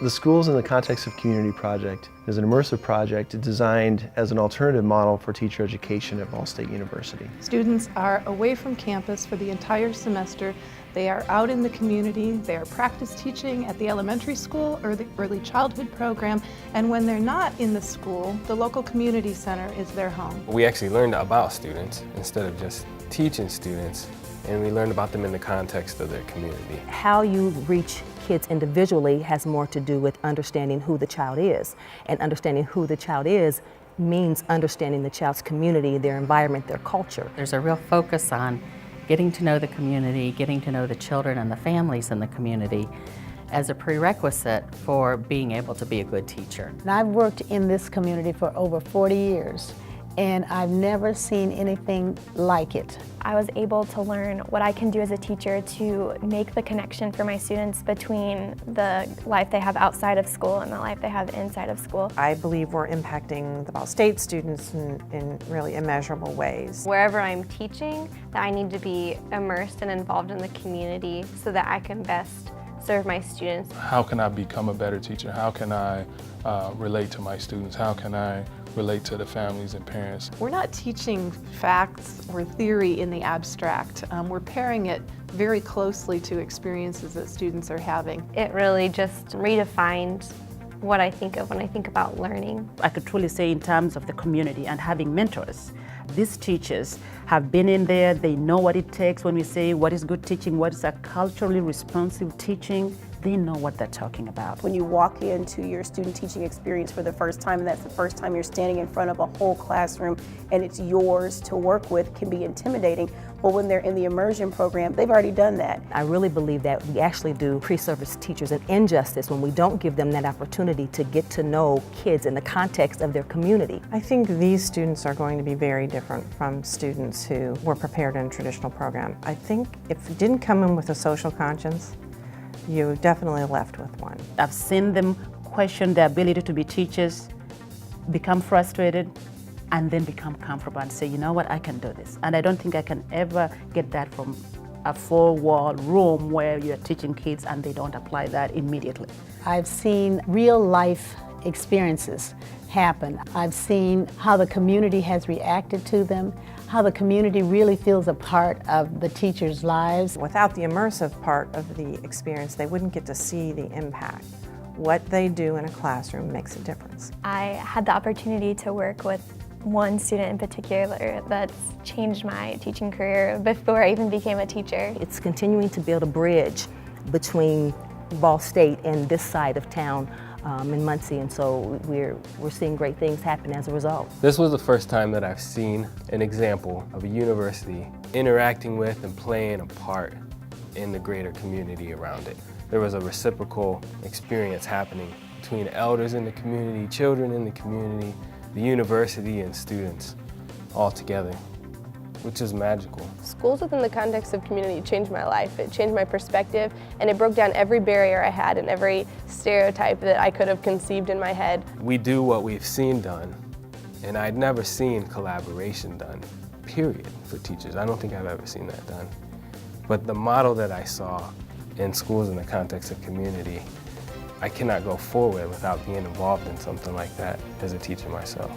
The Schools in the Context of Community project is an immersive project designed as an alternative model for teacher education at Ball State University. Students are away from campus for the entire semester. They are out in the community. They are practice teaching at the elementary school or the early childhood program. And when they're not in the school, the local community center is their home. We actually learned about students instead of just teaching students, and we learned about them in the context of their community. How you reach kids individually has more to do with understanding who the child is. And understanding who the child is means understanding the child's community, their environment, their culture. There's a real focus on getting to know the community, getting to know the children and the families in the community as a prerequisite for being able to be a good teacher. And I've worked in this community for over 40 years, and I've never seen anything like it. I was able to learn what I can do as a teacher to make the connection for my students between the life they have outside of school and the life they have inside of school. I believe we're impacting the Ball State students in really immeasurable ways. Wherever I'm teaching, that I need to be immersed and involved in the community so that I can best serve my students. How can I become a better teacher? How can I relate to my students? How can I relate to the families and parents? We're not teaching facts or theory in the abstract. We're pairing it very closely to experiences that students are having. It really just redefined what I think of when I think about learning. I could truly say in terms of the community and having mentors. These teachers have been in there, they know what it takes when we say what is good teaching, what is a culturally responsive teaching. They know what they're talking about. When you walk into your student teaching experience for the first time, and that's the first time you're standing in front of a whole classroom and it's yours to work with, can be intimidating. But when they're in the immersion program, they've already done that. I really believe that we actually do pre-service teachers an injustice when we don't give them that opportunity to get to know kids in the context of their community. I think these students are going to be very different from students who were prepared in a traditional program. I think if you didn't come in with a social conscience, you definitely left with one. I've seen them question their ability to be teachers, become frustrated, and then become comfortable and say, you know what, I can do this. And I don't think I can ever get that from a four-wall room where you're teaching kids and they don't apply that immediately. I've seen real life experiences happen. I've seen how the community has reacted to them, how the community really feels a part of the teachers' lives. Without the immersive part of the experience, they wouldn't get to see the impact. What they do in a classroom makes a difference. I had the opportunity to work with one student in particular that's changed my teaching career before I even became a teacher. It's continuing to build a bridge between Ball State and this side of town in Muncie, and so we're seeing great things happen as a result. This was the first time that I've seen an example of a university interacting with and playing a part in the greater community around it. There was a reciprocal experience happening between elders in the community, children in the community, the university and students all together, which is magical. Schools within the context of community changed my life. It changed my perspective, and it broke down every barrier I had and every stereotype that I could have conceived in my head. We do what we've seen done, and I'd never seen collaboration done, period, for teachers. I don't think I've ever seen that done. But the model that I saw in schools in the context of community, I cannot go forward without being involved in something like that as a teacher myself.